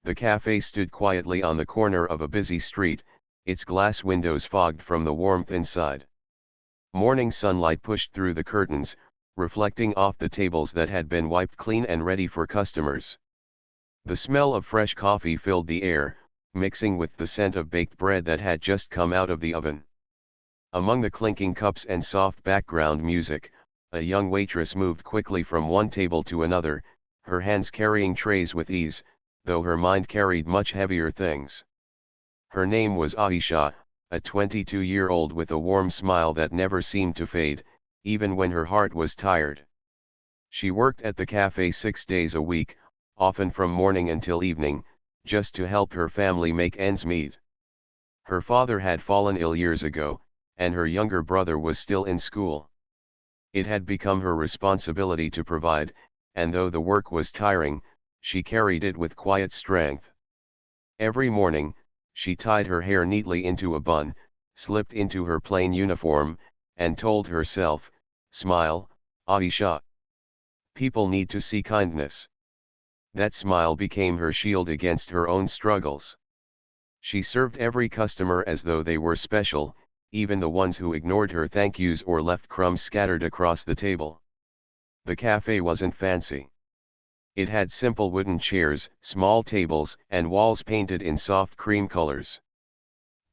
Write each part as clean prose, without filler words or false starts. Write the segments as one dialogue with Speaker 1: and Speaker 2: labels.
Speaker 1: The cafe stood quietly on the corner of a busy street, its glass windows fogged from the warmth inside. Morning sunlight pushed through the curtains, reflecting off the tables that had been wiped clean and ready for customers. The smell of fresh coffee filled the air, mixing with the scent of baked bread that had just come out of the oven. Among the clinking cups and soft background music, a young waitress moved quickly from one table to another, her hands carrying trays with ease, though her mind carried much heavier things. Her name was Aisha, a 22-year-old with a warm smile that never seemed to fade, even when her heart was tired. She worked at the cafe 6 days a week, often from morning until evening, just to help her family make ends meet. Her father had fallen ill years ago, and her younger brother was still in school. It had become her responsibility to provide, and though the work was tiring, she carried it with quiet strength. Every morning, she tied her hair neatly into a bun, slipped into her plain uniform, and told herself, "Smile, Aisha. People need to see kindness." That smile became her shield against her own struggles. She served every customer as though they were special, even the ones who ignored her thank yous or left crumbs scattered across the table. The cafe wasn't fancy. It had simple wooden chairs, small tables, and walls painted in soft cream colors.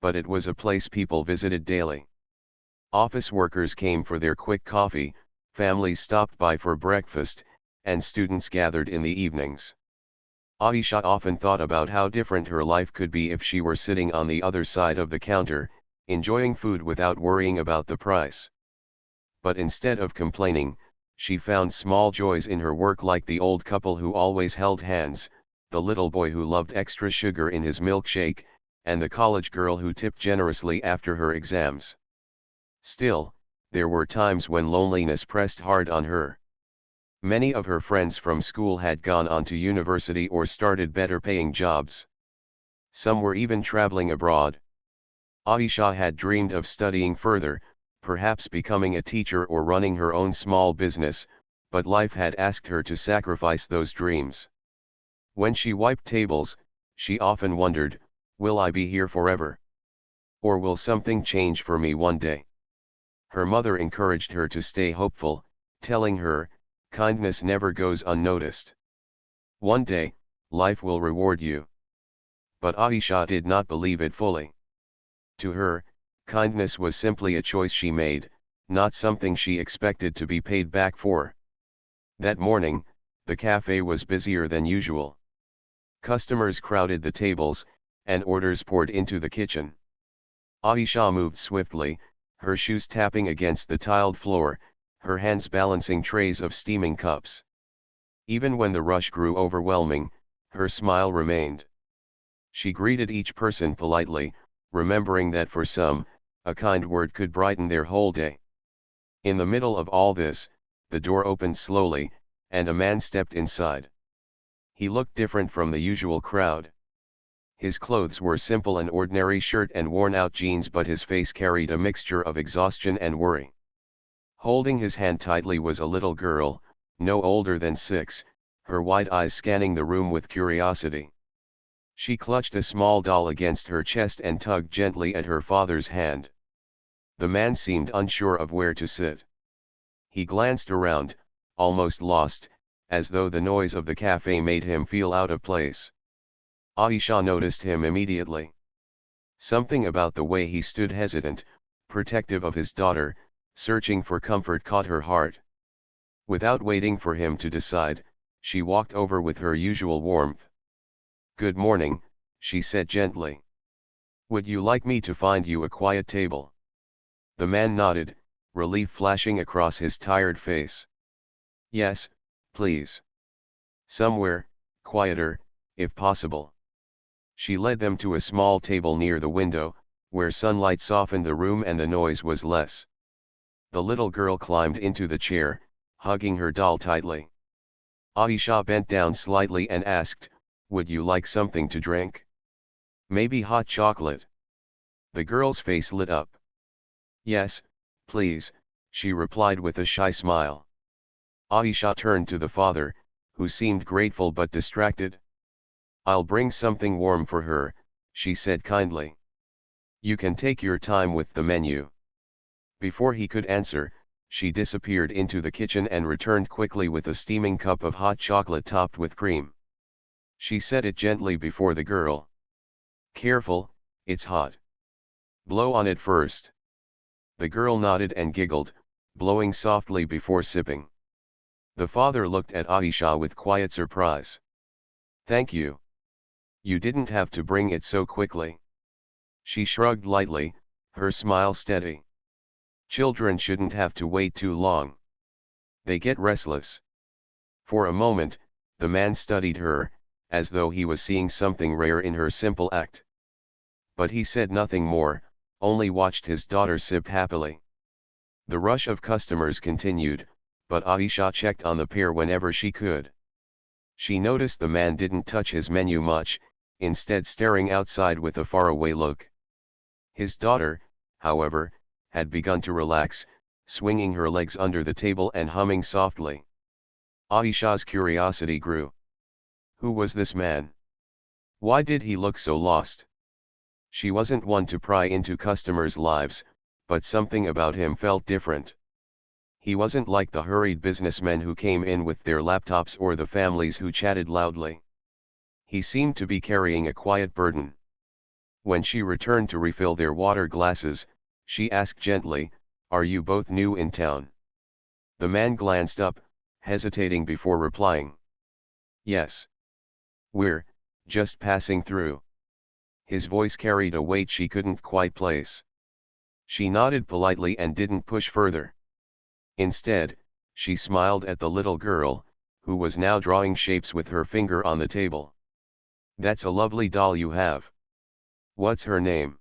Speaker 1: But it was a place people visited daily. Office workers came for their quick coffee, families stopped by for breakfast, and students gathered in the evenings. Aisha often thought about how different her life could be if she were sitting on the other side of the counter, enjoying food without worrying about the price. But instead of complaining, she found small joys in her work, like the old couple who always held hands, the little boy who loved extra sugar in his milkshake, and the college girl who tipped generously after her exams. Still, there were times when loneliness pressed hard on her. Many of her friends from school had gone on to university or started better paying jobs. Some were even traveling abroad. Aisha had dreamed of studying further, perhaps becoming a teacher or running her own small business, but life had asked her to sacrifice those dreams. When she wiped tables, she often wondered, will I be here forever? Or will something change for me one day? Her mother encouraged her to stay hopeful, telling her, kindness never goes unnoticed. One day, life will reward you. But Aisha did not believe it fully. To her, kindness was simply a choice she made, not something she expected to be paid back for. That morning, the cafe was busier than usual. Customers crowded the tables, and orders poured into the kitchen. Aisha moved swiftly, her shoes tapping against the tiled floor, her hands balancing trays of steaming cups. Even when the rush grew overwhelming, her smile remained. She greeted each person politely, remembering that for some, a kind word could brighten their whole day. In the middle of all this, the door opened slowly, and a man stepped inside. He looked different from the usual crowd. His clothes were simple, an ordinary shirt and worn-out jeans, but his face carried a mixture of exhaustion and worry. Holding his hand tightly was a little girl, no older than 6, her wide eyes scanning the room with curiosity. She clutched a small doll against her chest and tugged gently at her father's hand. The man seemed unsure of where to sit. He glanced around, almost lost, as though the noise of the cafe made him feel out of place. Aisha noticed him immediately. Something about the way he stood, hesitant, protective of his daughter, searching for comfort, caught her heart. Without waiting for him to decide, she walked over with her usual warmth. "Good morning," she said gently. "Would you like me to find you a quiet table?" The man nodded, relief flashing across his tired face. "Yes, please. Somewhere quieter, if possible." She led them to a small table near the window, where sunlight softened the room and the noise was less. The little girl climbed into the chair, hugging her doll tightly. Aisha bent down slightly and asked, "Would you like something to drink? Maybe hot chocolate?" The girl's face lit up. "Yes, please," she replied with a shy smile. Aisha turned to the father, who seemed grateful but distracted. I'll bring something warm for her, she said kindly. You can take your time with the menu. Before he could answer, she disappeared into the kitchen and returned quickly with a steaming cup of hot chocolate topped with cream. She set it gently before the girl. Careful, it's hot. Blow on it first. The girl nodded and giggled, blowing softly before sipping. The father looked at Aisha with quiet surprise. Thank you. You didn't have to bring it so quickly. She shrugged lightly, her smile steady. Children shouldn't have to wait too long. They get restless. For a moment, the man studied her, as though he was seeing something rare in her simple act. But he said nothing more, only watched his daughter sip happily. The rush of customers continued, but Aisha checked on the pair whenever she could. She noticed the man didn't touch his menu much, instead staring outside with a faraway look. His daughter, however, had begun to relax, swinging her legs under the table and humming softly. Aisha's curiosity grew. Who was this man? Why did he look so lost? She wasn't one to pry into customers' lives, but something about him felt different. He wasn't like the hurried businessmen who came in with their laptops or the families who chatted loudly. He seemed to be carrying a quiet burden. When she returned to refill their water glasses, she asked gently, "Are you both new in town?" The man glanced up, hesitating before replying. "Yes. We're just passing through." His voice carried a weight she couldn't quite place. She nodded politely and didn't push further. Instead, she smiled at the little girl, who was now drawing shapes with her finger on the table. "That's a lovely doll you have. What's her name?"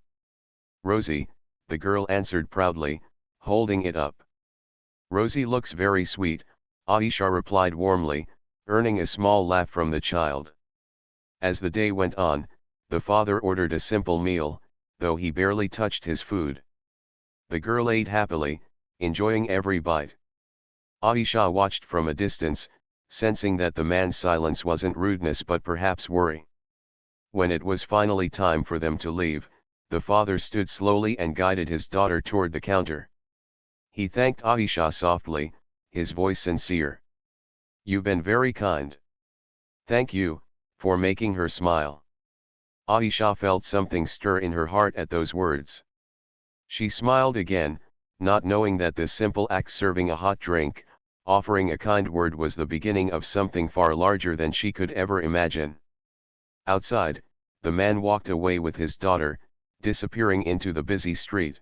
Speaker 1: "Rosie," the girl answered proudly, holding it up. "Rosie looks very sweet," Aisha replied warmly, earning a small laugh from the child. As the day went on, the father ordered a simple meal, though he barely touched his food. The girl ate happily, enjoying every bite. Aisha watched from a distance, sensing that the man's silence wasn't rudeness but perhaps worry. When it was finally time for them to leave, the father stood slowly and guided his daughter toward the counter. He thanked Aisha softly, his voice sincere. "You've been very kind." "Thank you, for making her smile." Aisha felt something stir in her heart at those words. She smiled again, not knowing that this simple act, serving a hot drink, offering a kind word, was the beginning of something far larger than she could ever imagine. Outside, the man walked away with his daughter, disappearing into the busy street.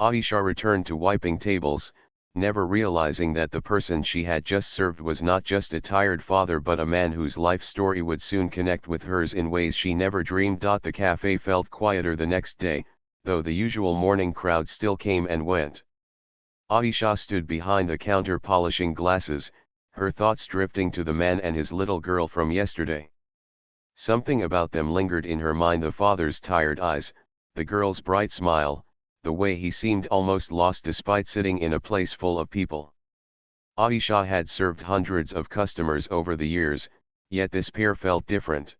Speaker 1: Aisha returned to wiping tables, never realizing that the person she had just served was not just a tired father but a man whose life story would soon connect with hers in ways she never dreamed. The cafe felt quieter the next day, though the usual morning crowd still came and went. Aisha stood behind the counter polishing glasses, her thoughts drifting to the man and his little girl from yesterday. Something about them lingered in her mind: the father's tired eyes, the girl's bright smile, the way he seemed almost lost despite sitting in a place full of people. Aisha had served hundreds of customers over the years, yet this pair felt different.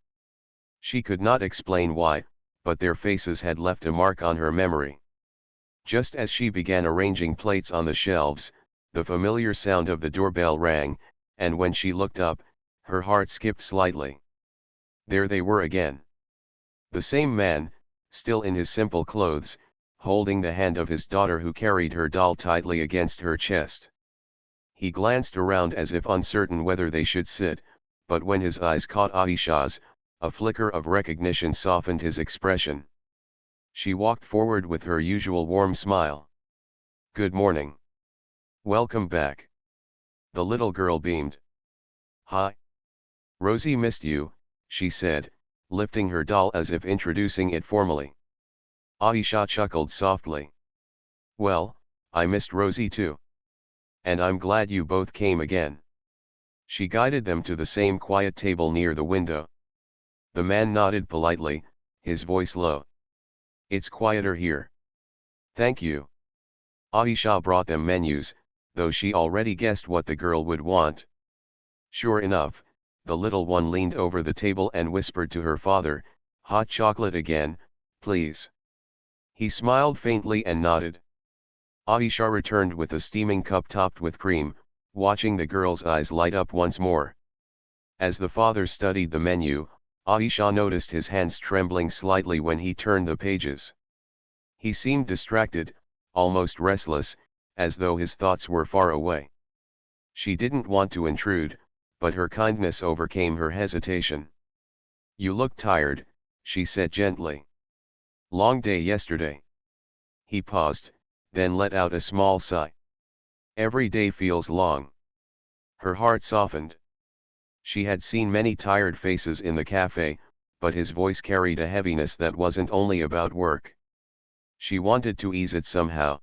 Speaker 1: She could not explain why, but their faces had left a mark on her memory. Just as she began arranging plates on the shelves, the familiar sound of the doorbell rang, and when she looked up, her heart skipped slightly. There they were again. The same man, still in his simple clothes, holding the hand of his daughter who carried her doll tightly against her chest. He glanced around as if uncertain whether they should sit, but when his eyes caught Aisha's, a flicker of recognition softened his expression. She walked forward with her usual warm smile. "Good morning. Welcome back." The little girl beamed. "Hi. Rosie missed you," she said, lifting her doll as if introducing it formally. Aisha chuckled softly. "Well, I missed Rosie too. And I'm glad you both came again." She guided them to the same quiet table near the window. The man nodded politely, his voice low. "It's quieter here." "Thank you." Aisha brought them menus, though she already guessed what the girl would want. Sure enough, the little one leaned over the table and whispered to her father, "Hot chocolate again, please." He smiled faintly and nodded. Aisha returned with a steaming cup topped with cream, watching the girl's eyes light up once more. As the father studied the menu, Aisha noticed his hands trembling slightly when he turned the pages. He seemed distracted, almost restless, as though his thoughts were far away. She didn't want to intrude, but her kindness overcame her hesitation. "You look tired," she said gently. "Long day yesterday." He paused, then let out a small sigh. "Every day feels long." Her heart softened. She had seen many tired faces in the cafe, but his voice carried a heaviness that wasn't only about work. She wanted to ease it somehow.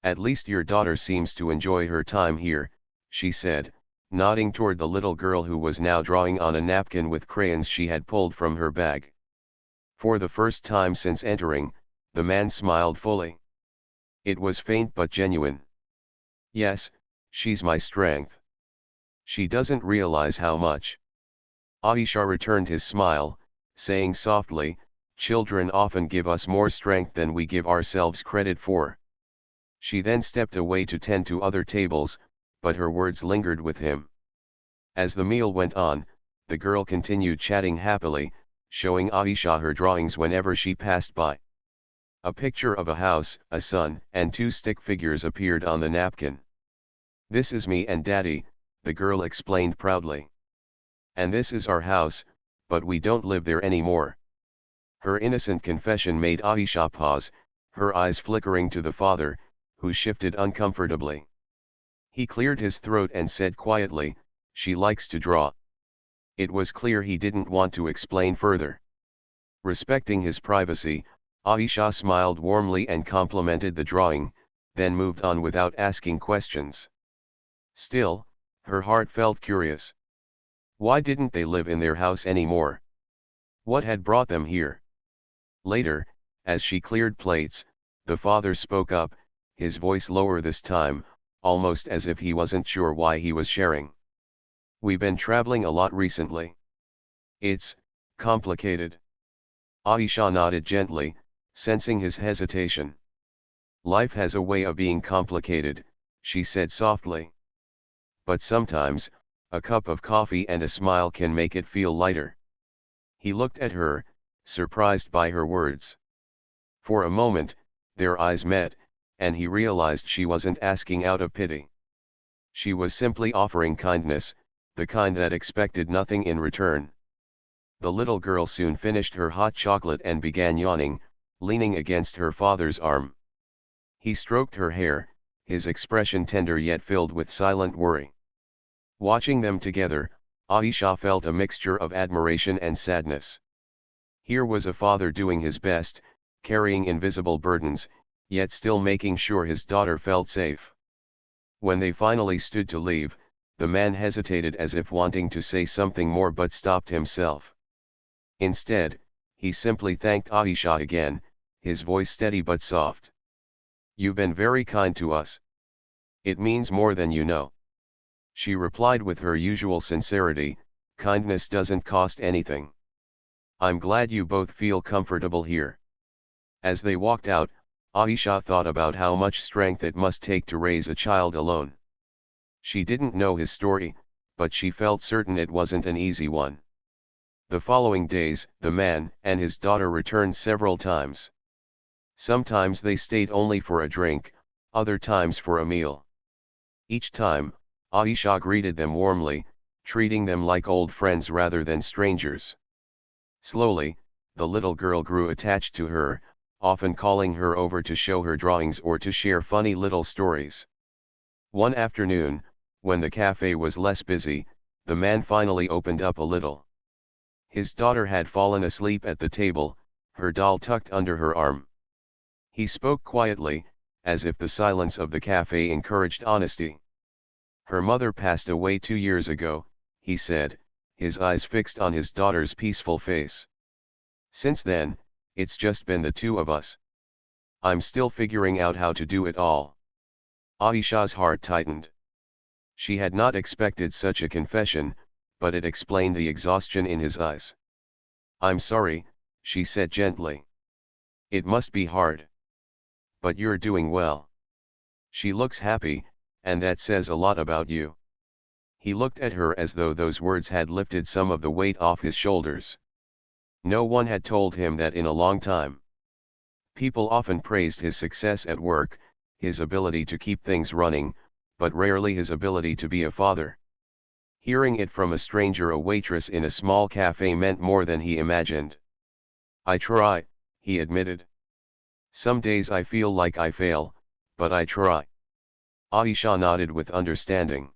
Speaker 1: "At least your daughter seems to enjoy her time here," she said, nodding toward the little girl who was now drawing on a napkin with crayons she had pulled from her bag. For the first time since entering, the man smiled fully. It was faint but genuine. "Yes, she's my strength. She doesn't realize how much." Aisha returned his smile, saying softly, "Children often give us more strength than we give ourselves credit for." She then stepped away to tend to other tables, but her words lingered with him. As the meal went on, the girl continued chatting happily, showing Aisha her drawings whenever she passed by. A picture of a house, a sun, and two stick figures appeared on the napkin. "This is me and Daddy," the girl explained proudly. "And this is our house, but we don't live there anymore." Her innocent confession made Aisha pause, her eyes flickering to the father, who shifted uncomfortably. He cleared his throat and said quietly, "She likes to draw." It was clear he didn't want to explain further. Respecting his privacy, Aisha smiled warmly and complimented the drawing, then moved on without asking questions. Still, her heart felt curious. Why didn't they live in their house anymore? What had brought them here? Later, as she cleared plates, the father spoke up, his voice lower this time, almost as if he wasn't sure why he was sharing. "We've been traveling a lot recently. It's complicated." Aisha nodded gently, sensing his hesitation. "Life has a way of being complicated," she said softly. "But sometimes, a cup of coffee and a smile can make it feel lighter." He looked at her, surprised by her words. For a moment, their eyes met, and he realized she wasn't asking out of pity. She was simply offering kindness, the kind that expected nothing in return. The little girl soon finished her hot chocolate and began yawning, leaning against her father's arm. He stroked her hair, his expression tender yet filled with silent worry. Watching them together, Aisha felt a mixture of admiration and sadness. Here was a father doing his best, carrying invisible burdens, yet still making sure his daughter felt safe. When they finally stood to leave, the man hesitated as if wanting to say something more but stopped himself. Instead, he simply thanked Aisha again, his voice steady but soft. "You've been very kind to us. It means more than you know." She replied with her usual sincerity, "Kindness doesn't cost anything. I'm glad you both feel comfortable here." As they walked out, Aisha thought about how much strength it must take to raise a child alone. She didn't know his story, but she felt certain it wasn't an easy one. The following days, the man and his daughter returned several times. Sometimes they stayed only for a drink, other times for a meal. Each time, Aisha greeted them warmly, treating them like old friends rather than strangers. Slowly, the little girl grew attached to her, often calling her over to show her drawings or to share funny little stories. One afternoon, when the cafe was less busy, the man finally opened up a little. His daughter had fallen asleep at the table, her doll tucked under her arm. He spoke quietly, as if the silence of the cafe encouraged honesty. "Her mother passed away 2 years ago," he said, his eyes fixed on his daughter's peaceful face. "Since then, it's just been the two of us. I'm still figuring out how to do it all." Aisha's heart tightened. She had not expected such a confession, but it explained the exhaustion in his eyes. "I'm sorry," she said gently. "It must be hard. But you're doing well. She looks happy, and that says a lot about you." He looked at her as though those words had lifted some of the weight off his shoulders. No one had told him that in a long time. People often praised his success at work, his ability to keep things running, but rarely his ability to be a father. Hearing it from a stranger, a waitress in a small cafe, meant more than he imagined. "I try," he admitted. "Some days I feel like I fail, but I try." Aisha nodded with understanding.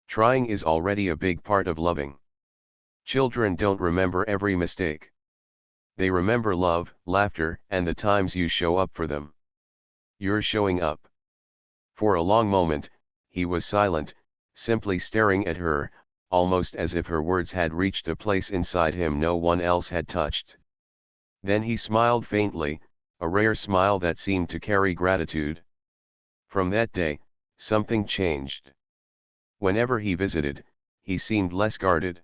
Speaker 1: Trying is already a big part of loving. Children don't remember every mistake. They remember love, laughter, and the times you show up for them. You're showing up. For a long moment, he was silent, simply staring at her, almost as if her words had reached a place inside him no one else had touched. Then he smiled faintly, a rare smile that seemed to carry gratitude. From that day, something changed. Whenever he visited, he seemed less guarded.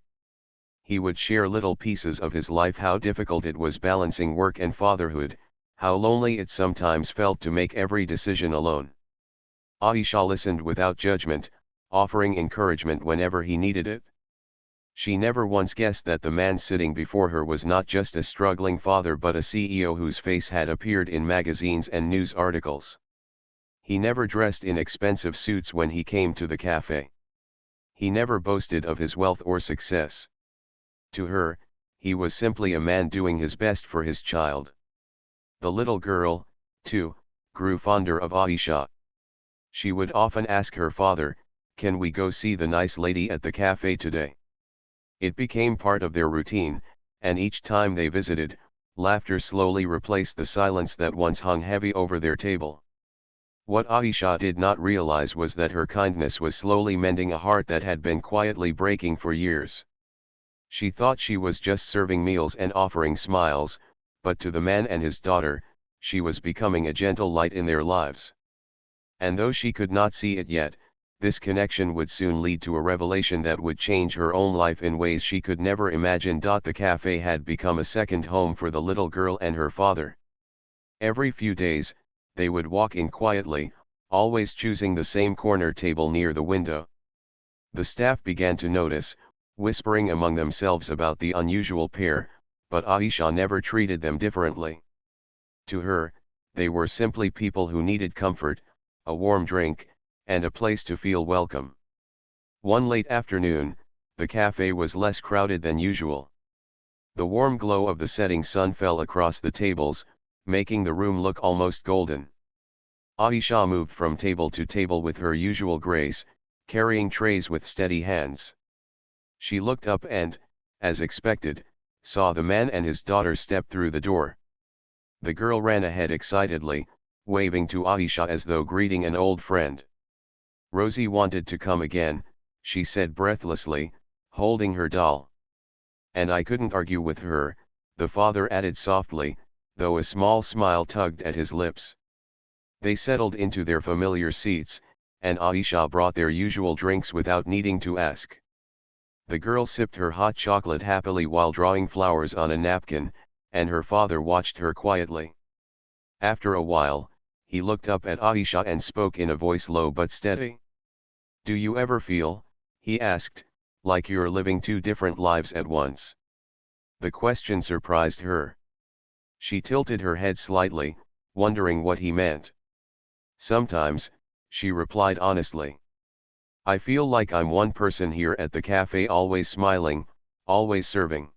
Speaker 1: He would share little pieces of his life, how difficult it was balancing work and fatherhood, how lonely it sometimes felt to make every decision alone. Aisha listened without judgment, offering encouragement whenever he needed it. She never once guessed that the man sitting before her was not just a struggling father but a CEO whose face had appeared in magazines and news articles. He never dressed in expensive suits when he came to the cafe. He never boasted of his wealth or success. To her, he was simply a man doing his best for his child. The little girl, too, grew fonder of Aisha. She would often ask her father, "Can we go see the nice lady at the cafe today?" It became part of their routine, and each time they visited, laughter slowly replaced the silence that once hung heavy over their table. What Aisha did not realize was that her kindness was slowly mending a heart that had been quietly breaking for years. She thought she was just serving meals and offering smiles, but to the man and his daughter, she was becoming a gentle light in their lives. And though she could not see it yet, this connection would soon lead to a revelation that would change her own life in ways she could never imagine. The cafe had become a second home for the little girl and her father. Every few days, they would walk in quietly, always choosing the same corner table near the window. The staff began to notice, whispering among themselves about the unusual pair, but Aisha never treated them differently. To her, they were simply people who needed comfort, a warm drink, and a place to feel welcome. One late afternoon, the cafe was less crowded than usual. The warm glow of the setting sun fell across the tables, making the room look almost golden. Aisha moved from table to table with her usual grace, carrying trays with steady hands. She looked up and, as expected, saw the man and his daughter step through the door. The girl ran ahead excitedly, waving to Aisha as though greeting an old friend. "Rosie wanted to come again," she said breathlessly, holding her doll. "And I couldn't argue with her," the father added softly, though a small smile tugged at his lips. They settled into their familiar seats, and Aisha brought their usual drinks without needing to ask. The girl sipped her hot chocolate happily while drawing flowers on a napkin, and her father watched her quietly. After a while, he looked up at Aisha and spoke in a voice low but steady. "Do you ever feel," he asked, "like you're living two different lives at once?" The question surprised her. She tilted her head slightly, wondering what he meant. "Sometimes," she replied honestly. "I feel like I'm one person here at the cafe, always smiling, always serving.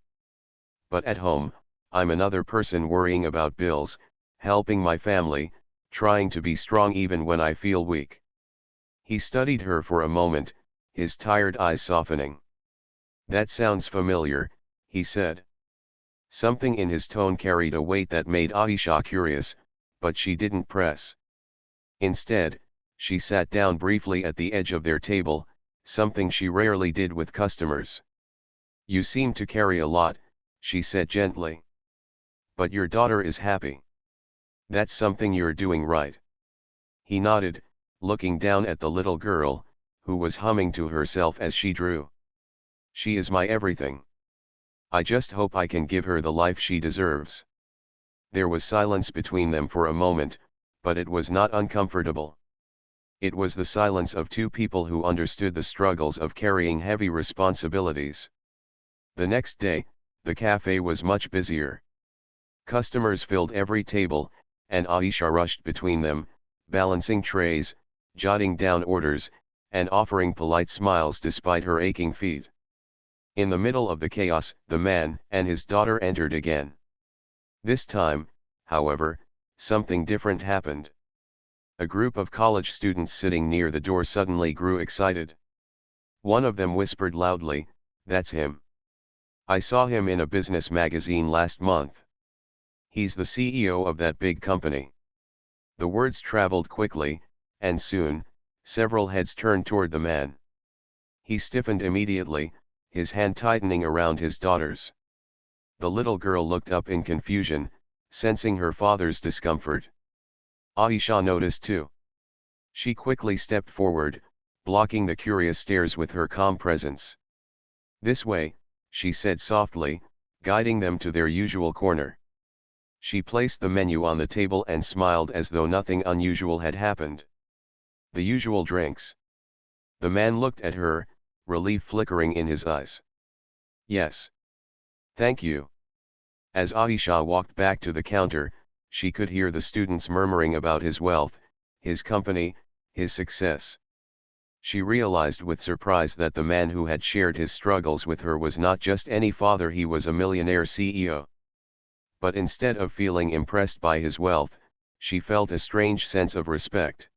Speaker 1: But at home, I'm another person worrying about bills, helping my family, trying to be strong even when I feel weak." He studied her for a moment, his tired eyes softening. "That sounds familiar," he said. Something in his tone carried a weight that made Aisha curious, but she didn't press. Instead, she sat down briefly at the edge of their table, something she rarely did with customers. "You seem to carry a lot," she said gently. "But your daughter is happy. That's something you're doing right." He nodded, looking down at the little girl, who was humming to herself as she drew. She is my everything. I just hope I can give her the life she deserves. There was silence between them for a moment, but it was not uncomfortable. It was the silence of two people who understood the struggles of carrying heavy responsibilities. The next day, the cafe was much busier. Customers filled every table, and Aisha rushed between them, balancing trays, jotting down orders, and offering polite smiles despite her aching feet. In the middle of the chaos, the man and his daughter entered again. This time, however, something different happened. A group of college students sitting near the door suddenly grew excited. One of them whispered loudly, "That's him. I saw him in a business magazine last month. He's the CEO of that big company." The words traveled quickly, and soon, several heads turned toward the man. He stiffened immediately, his hand tightening around his daughter's. The little girl looked up in confusion, sensing her father's discomfort. Aisha noticed too. She quickly stepped forward, blocking the curious stares with her calm presence. "This way," she said softly, guiding them to their usual corner. She placed the menu on the table and smiled as though nothing unusual had happened. "The usual drinks." The man looked at her, relief flickering in his eyes. "Yes. Thank you." As Aisha walked back to the counter, she could hear the students murmuring about his wealth, his company, his success. She realized with surprise that the man who had shared his struggles with her was not just any father, he was a millionaire CEO. But instead of feeling impressed by his wealth, she felt a strange sense of respect.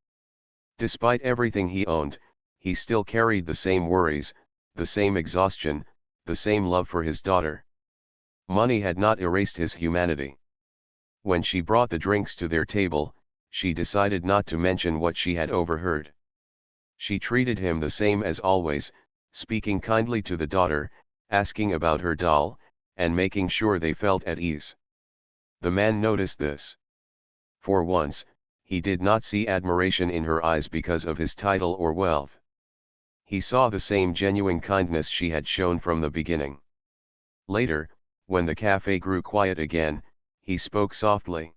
Speaker 1: Despite everything he owned, he still carried the same worries, the same exhaustion, the same love for his daughter. Money had not erased his humanity. When she brought the drinks to their table, she decided not to mention what she had overheard. She treated him the same as always, speaking kindly to the daughter, asking about her doll, and making sure they felt at ease. The man noticed this. For once, he did not see admiration in her eyes because of his title or wealth. He saw the same genuine kindness she had shown from the beginning. Later, when the cafe grew quiet again, he spoke softly.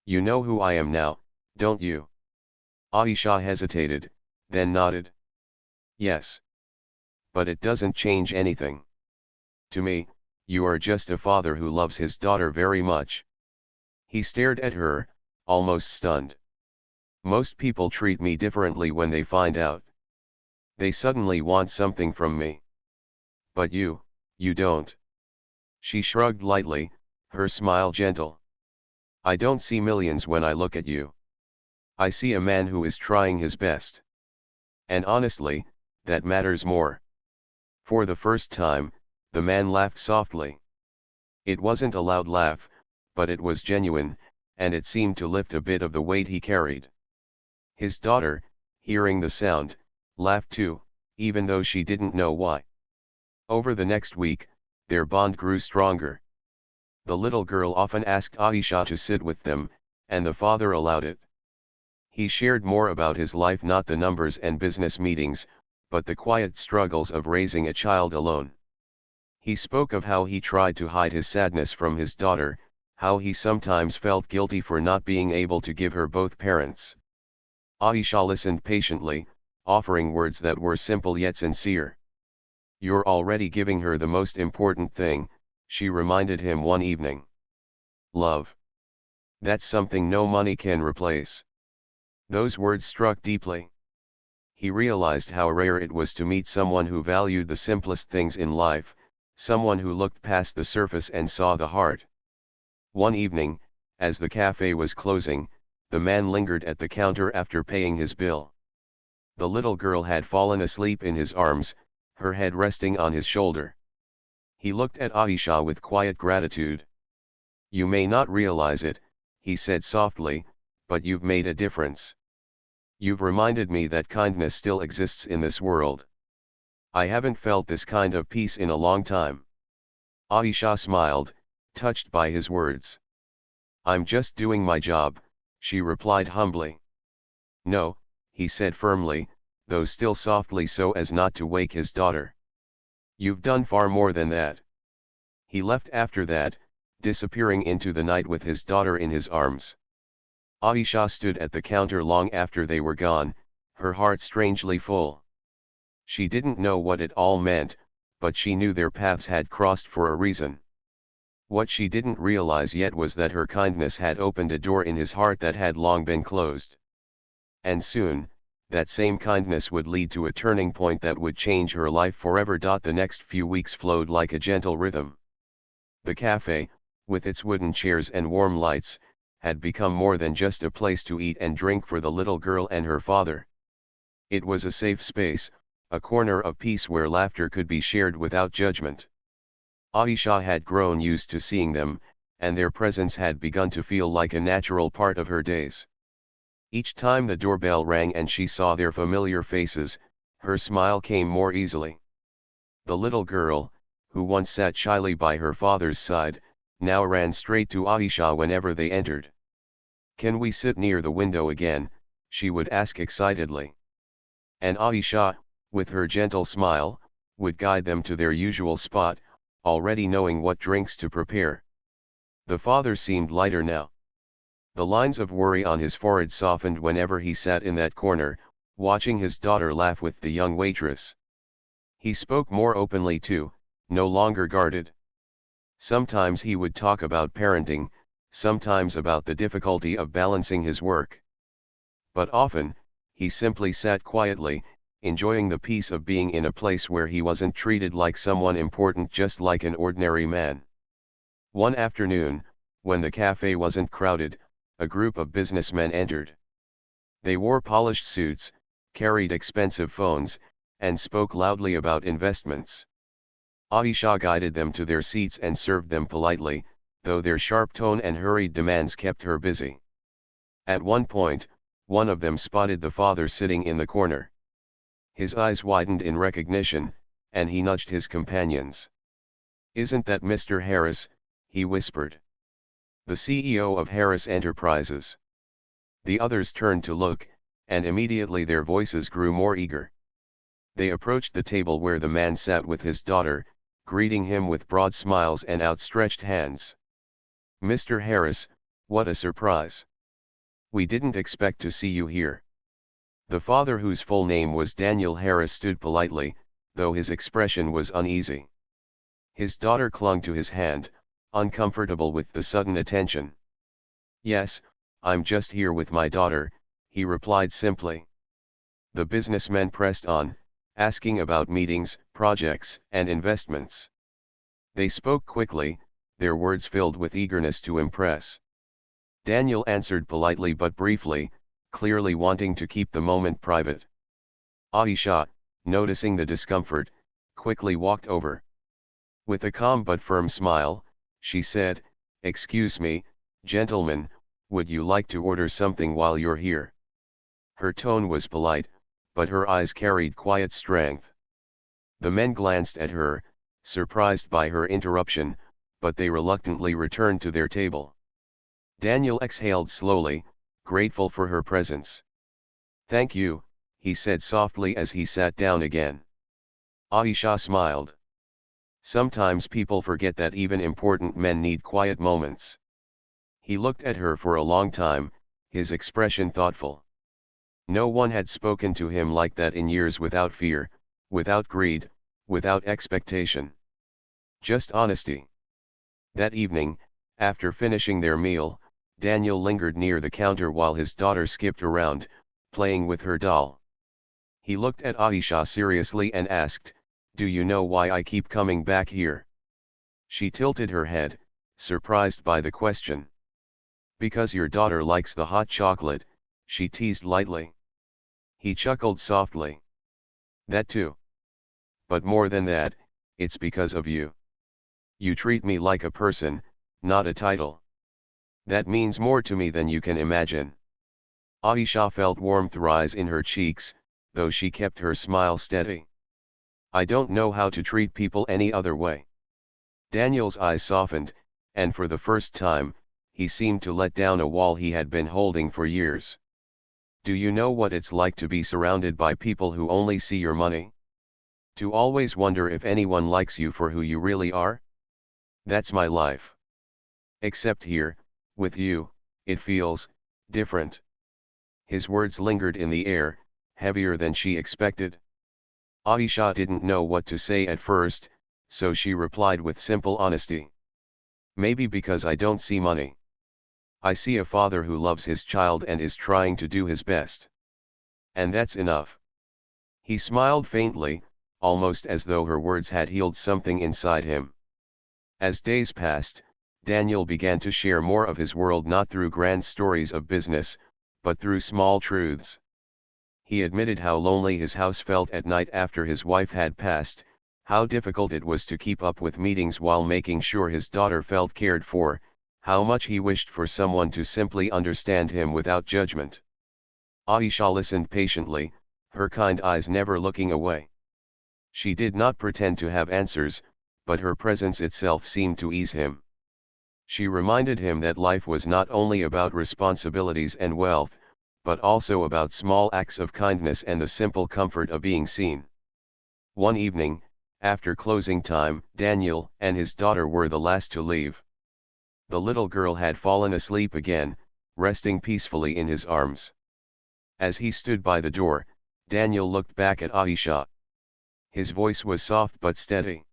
Speaker 1: "You know who I am now, don't you?" Aisha hesitated, then nodded. "Yes. But it doesn't change anything. To me, you are just a father who loves his daughter very much." He stared at her, almost stunned. "Most people treat me differently when they find out. They suddenly want something from me. But you don't." She shrugged lightly, her smile gentle. "I don't see millions when I look at you. I see a man who is trying his best. And honestly, that matters more." For the first time, the man laughed softly. It wasn't a loud laugh, but it was genuine, and it seemed to lift a bit of the weight he carried. His daughter, hearing the sound, laughed too, even though she didn't know why. Over the next week, their bond grew stronger. The little girl often asked Aisha to sit with them, and the father allowed it. He shared more about his life, not the numbers and business meetings, but the quiet struggles of raising a child alone. He spoke of how he tried to hide his sadness from his daughter, how he sometimes felt guilty for not being able to give her both parents. Aisha listened patiently, offering words that were simple yet sincere. "You're already giving her the most important thing," she reminded him one evening. "Love. That's something no money can replace." Those words struck deeply. He realized how rare it was to meet someone who valued the simplest things in life, someone who looked past the surface and saw the heart. One evening, as the cafe was closing, the man lingered at the counter after paying his bill. The little girl had fallen asleep in his arms, her head resting on his shoulder. He looked at Aisha with quiet gratitude. "You may not realize it," he said softly, "but you've made a difference. You've reminded me that kindness still exists in this world. I haven't felt this kind of peace in a long time." Aisha smiled, touched by his words. "I'm just doing my job," she replied humbly. "No," he said firmly, though still softly so as not to wake his daughter. You've done far more than that. He left after that, disappearing into the night with his daughter in his arms. Aisha stood at the counter long after they were gone, her heart strangely full. She didn't know what it all meant, but she knew their paths had crossed for a reason. What she didn't realize yet was that her kindness had opened a door in his heart that had long been closed. And soon, that same kindness would lead to a turning point that would change her life forever. The next few weeks flowed like a gentle rhythm. The cafe, with its wooden chairs and warm lights, had become more than just a place to eat and drink for the little girl and her father. It was a safe space, a corner of peace where laughter could be shared without judgment. Aisha had grown used to seeing them, and their presence had begun to feel like a natural part of her days. Each time the doorbell rang and she saw their familiar faces, her smile came more easily. The little girl, who once sat shyly by her father's side, now ran straight to Aisha whenever they entered. "Can we sit near the window again?" she would ask excitedly. And Aisha, with her gentle smile, would guide them to their usual spot, already knowing what drinks to prepare. The father seemed lighter now. The lines of worry on his forehead softened whenever he sat in that corner, watching his daughter laugh with the young waitress. He spoke more openly too, no longer guarded. Sometimes he would talk about parenting, sometimes about the difficulty of balancing his work. But often, he simply sat quietly, enjoying the peace of being in a place where he wasn't treated like someone important, just like an ordinary man. One afternoon, when the cafe wasn't crowded, a group of businessmen entered. They wore polished suits, carried expensive phones, and spoke loudly about investments. Aisha guided them to their seats and served them politely, though their sharp tone and hurried demands kept her busy. At one point, one of them spotted the father sitting in the corner. His eyes widened in recognition, and he nudged his companions. "Isn't that Mr. Harris?" he whispered. "The CEO of Harris Enterprises." The others turned to look, and immediately their voices grew more eager. They approached the table where the man sat with his daughter, greeting him with broad smiles and outstretched hands. "Mr. Harris, what a surprise! We didn't expect to see you here." The father, whose full name was Daniel Harris, stood politely, though his expression was uneasy. His daughter clung to his hand, uncomfortable with the sudden attention. "Yes, I'm just here with my daughter," he replied simply. The businessmen pressed on, asking about meetings, projects, and investments. They spoke quickly, their words filled with eagerness to impress. Daniel answered politely but briefly, clearly wanting to keep the moment private. Aisha, noticing the discomfort, quickly walked over. With a calm but firm smile, she said, "Excuse me, gentlemen, would you like to order something while you're here?" Her tone was polite, but her eyes carried quiet strength. The men glanced at her, surprised by her interruption, but they reluctantly returned to their table. Daniel exhaled slowly, grateful for her presence. "Thank you," he said softly as he sat down again. Aisha smiled. Sometimes people forget that even important men need quiet moments. He looked at her for a long time, his expression thoughtful. No one had spoken to him like that in years, without fear, without greed, without expectation. Just honesty. That evening, after finishing their meal, Daniel lingered near the counter while his daughter skipped around, playing with her doll. He looked at Aisha seriously and asked, "Do you know why I keep coming back here?" She tilted her head, surprised by the question. "Because your daughter likes the hot chocolate," she teased lightly. He chuckled softly. "That too. But more than that, it's because of you. You treat me like a person, not a title. That means more to me than you can imagine." Aisha felt warmth rise in her cheeks, though she kept her smile steady. "I don't know how to treat people any other way." Daniel's eyes softened, and for the first time, he seemed to let down a wall he had been holding for years. "Do you know what it's like to be surrounded by people who only see your money? To always wonder if anyone likes you for who you really are? That's my life. Except here, with you, it feels different. His words lingered in the air, heavier than she expected. Aisha didn't know what to say at first, so she replied with simple honesty. Maybe because I don't see money. I see a father who loves his child and is trying to do his best. And that's enough. He smiled faintly, almost as though her words had healed something inside him. As days passed, Daniel began to share more of his world, not through grand stories of business, but through small truths. He admitted how lonely his house felt at night after his wife had passed, how difficult it was to keep up with meetings while making sure his daughter felt cared for, how much he wished for someone to simply understand him without judgment. Aisha listened patiently, her kind eyes never looking away. She did not pretend to have answers, but her presence itself seemed to ease him. She reminded him that life was not only about responsibilities and wealth, but also about small acts of kindness and the simple comfort of being seen. One evening, after closing time, Daniel and his daughter were the last to leave. The little girl had fallen asleep again, resting peacefully in his arms. As he stood by the door, Daniel looked back at Aisha. His voice was soft but steady.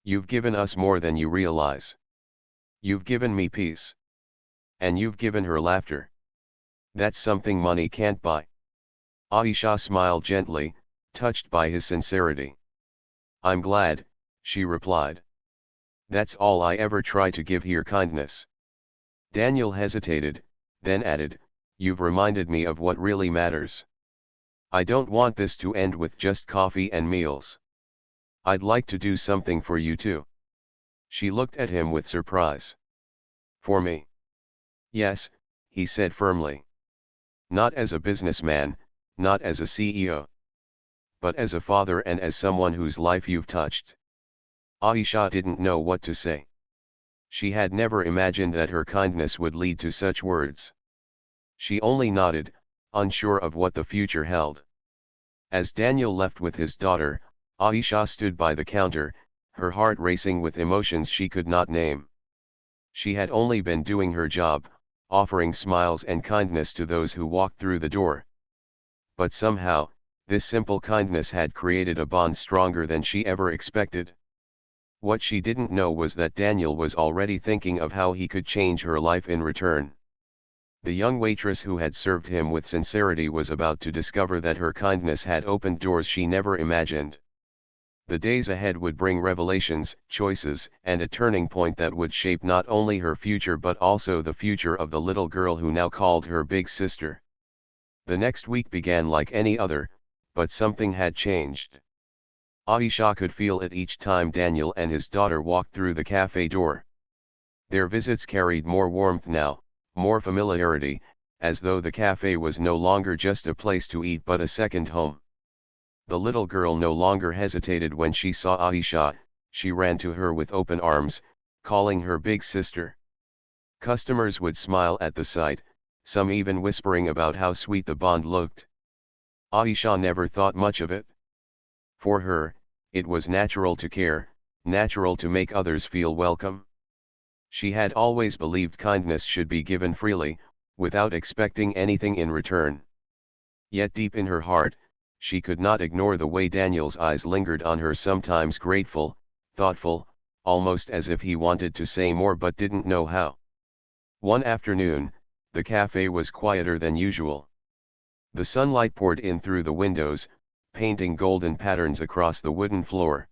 Speaker 1: You've given us more than you realize. You've given me peace. And you've given her laughter. That's something money can't buy. Aisha smiled gently, touched by his sincerity. I'm glad, she replied. That's all I ever try to give here, kindness. Daniel hesitated, then added, You've reminded me of what really matters. I don't want this to end with just coffee and meals. I'd like to do something for you too. She looked at him with surprise. For me? Yes, he said firmly. Not as a businessman, not as a CEO. But as a father and as someone whose life you've touched. Aisha didn't know what to say. She had never imagined that her kindness would lead to such words. She only nodded, unsure of what the future held. As Daniel left with his daughter, Aisha stood by the counter, her heart racing with emotions she could not name. She had only been doing her job, offering smiles and kindness to those who walked through the door. But somehow, this simple kindness had created a bond stronger than she ever expected. What she didn't know was that Daniel was already thinking of how he could change her life in return. The young waitress who had served him with sincerity was about to discover that her kindness had opened doors she never imagined. The days ahead would bring revelations, choices, and a turning point that would shape not only her future but also the future of the little girl who now called her big sister. The next week began like any other, but something had changed. Aisha could feel it each time Daniel and his daughter walked through the cafe door. Their visits carried more warmth now, more familiarity, as though the cafe was no longer just a place to eat but a second home. The little girl no longer hesitated when she saw Aisha, she ran to her with open arms, calling her big sister. Customers would smile at the sight, some even whispering about how sweet the bond looked. Aisha never thought much of it. For her, it was natural to care, natural to make others feel welcome. She had always believed kindness should be given freely, without expecting anything in return. Yet deep in her heart, she could not ignore the way Daniel's eyes lingered on her, sometimes grateful, thoughtful, almost as if he wanted to say more but didn't know how. One afternoon, the cafe was quieter than usual. The sunlight poured in through the windows, painting golden patterns across the wooden floor.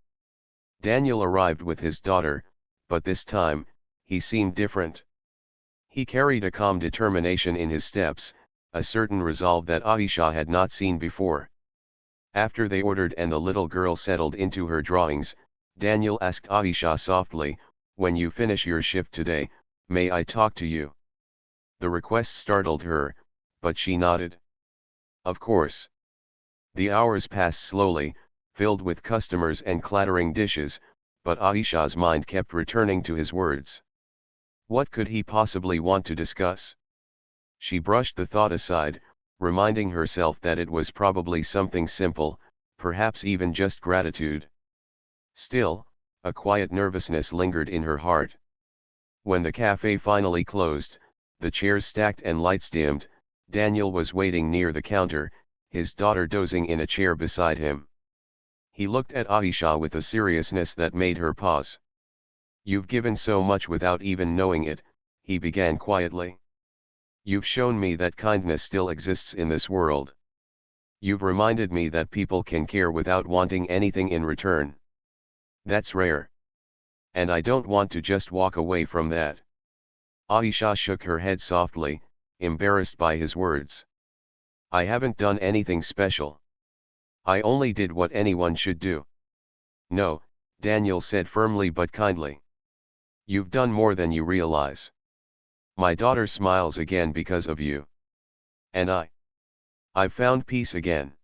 Speaker 1: Daniel arrived with his daughter, but this time, he seemed different. He carried a calm determination in his steps, a certain resolve that Aisha had not seen before. After they ordered and the little girl settled into her drawings, Daniel asked Aisha softly, "When you finish your shift today, may I talk to you?" The request startled her, but she nodded. Of course. The hours passed slowly, filled with customers and clattering dishes, but Aisha's mind kept returning to his words. What could he possibly want to discuss? She brushed the thought aside, reminding herself that it was probably something simple, perhaps even just gratitude. Still, a quiet nervousness lingered in her heart. When the cafe finally closed, the chairs stacked and lights dimmed, Daniel was waiting near the counter, his daughter dozing in a chair beside him. He looked at Aisha with a seriousness that made her pause. "You've given so much without even knowing it," he began quietly. "You've shown me that kindness still exists in this world. You've reminded me that people can care without wanting anything in return. That's rare. And I don't want to just walk away from that." Aisha shook her head softly, embarrassed by his words. "I haven't done anything special. I only did what anyone should do." "No," Daniel said firmly but kindly. "You've done more than you realize. My daughter smiles again because of you. And I've found peace again.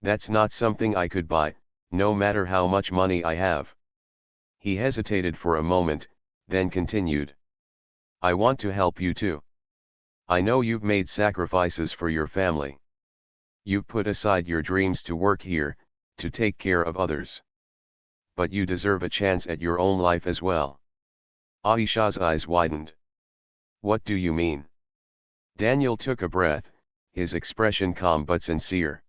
Speaker 1: That's not something I could buy, no matter how much money I have." He hesitated for a moment, then continued. "I want to help you too. I know you've made sacrifices for your family. You've put aside your dreams to work here, to take care of others. But you deserve a chance at your own life as well." Aisha's eyes widened. "What do you mean?" Daniel took a breath, his expression calm but sincere.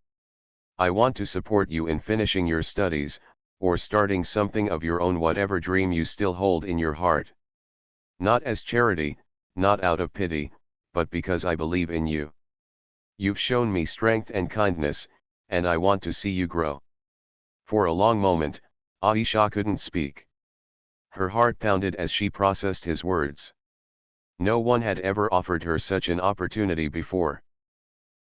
Speaker 1: "I want to support you in finishing your studies, or starting something of your own, whatever dream you still hold in your heart. Not as charity, not out of pity, but because I believe in you. You've shown me strength and kindness, and I want to see you grow." For a long moment, Aisha couldn't speak. Her heart pounded as she processed his words. No one had ever offered her such an opportunity before.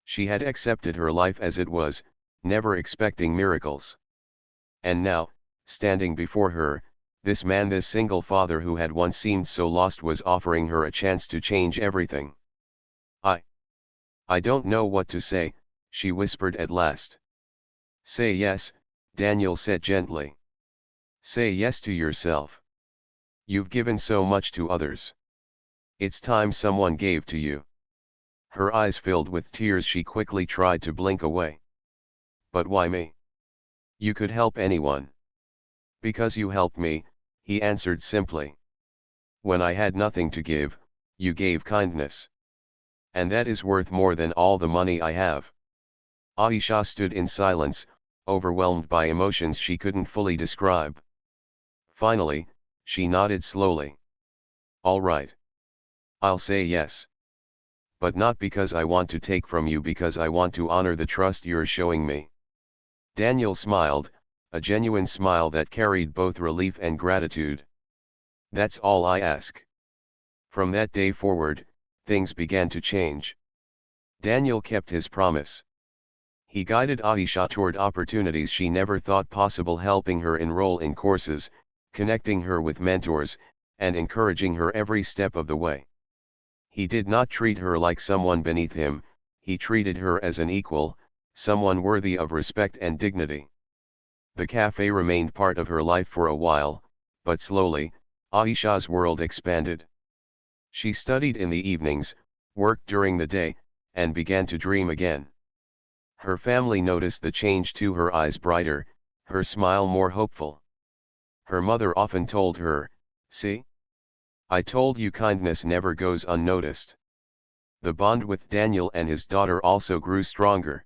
Speaker 1: She had accepted her life as it was, never expecting miracles. And now, standing before her, this man, this single father who had once seemed so lost, was offering her a chance to change everything. I don't know what to say," she whispered at last. "Say yes," Daniel said gently. "Say yes to yourself. You've given so much to others. It's time someone gave to you." Her eyes filled with tears. She quickly tried to blink away. "But why me? You could help anyone." "Because you helped me," he answered simply. "When I had nothing to give, you gave kindness. And that is worth more than all the money I have." Aisha stood in silence, overwhelmed by emotions she couldn't fully describe. Finally, she nodded slowly. "All right. I'll say yes. But not because I want to take from you, because I want to honor the trust you're showing me." Daniel smiled, a genuine smile that carried both relief and gratitude. "That's all I ask." From that day forward, things began to change. Daniel kept his promise. He guided Aisha toward opportunities she never thought possible, helping her enroll in courses, connecting her with mentors, and encouraging her every step of the way. He did not treat her like someone beneath him, he treated her as an equal, someone worthy of respect and dignity. The cafe remained part of her life for a while, but slowly, Aisha's world expanded. She studied in the evenings, worked during the day, and began to dream again. Her family noticed the change too, her eyes brighter, her smile more hopeful. Her mother often told her, "See? I told you kindness never goes unnoticed." The bond with Daniel and his daughter also grew stronger.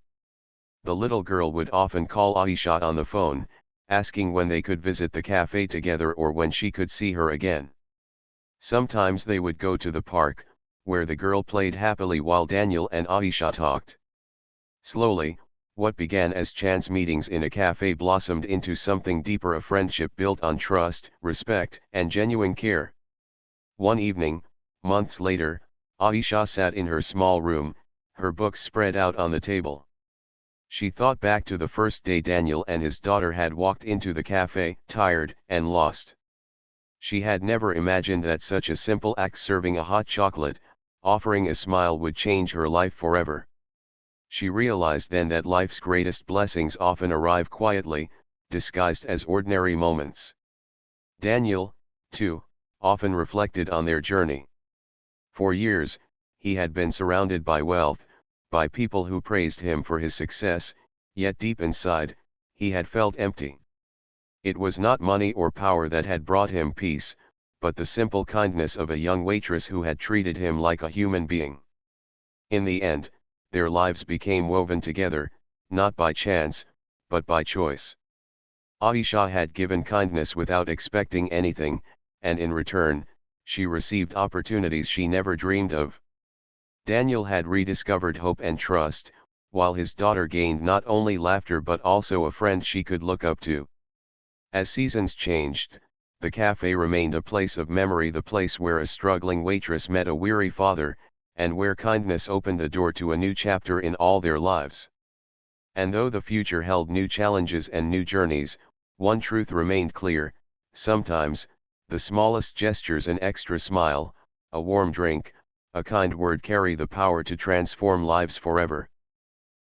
Speaker 1: The little girl would often call Aisha on the phone, asking when they could visit the cafe together or when she could see her again. Sometimes they would go to the park, where the girl played happily while Daniel and Aisha talked. Slowly, what began as chance meetings in a cafe blossomed into something deeper, a friendship built on trust, respect, and genuine care. One evening, months later, Aisha sat in her small room, her books spread out on the table. She thought back to the first day Daniel and his daughter had walked into the cafe, tired and lost. She had never imagined that such a simple act, serving a hot chocolate, offering a smile, would change her life forever. She realized then that life's greatest blessings often arrive quietly, disguised as ordinary moments. Daniel, too, often reflected on their journey. For years, he had been surrounded by wealth, by people who praised him for his success, yet deep inside, he had felt empty. It was not money or power that had brought him peace, but the simple kindness of a young waitress who had treated him like a human being. In the end, their lives became woven together, not by chance, but by choice. Aisha had given kindness without expecting anything, and in return, she received opportunities she never dreamed of. Daniel had rediscovered hope and trust, while his daughter gained not only laughter but also a friend she could look up to. As seasons changed, the cafe remained a place of memory, the place where a struggling waitress met a weary father, and where kindness opened the door to a new chapter in all their lives. And though the future held new challenges and new journeys, one truth remained clear: sometimes, the smallest gestures, an extra smile, a warm drink, a kind word carry the power to transform lives forever.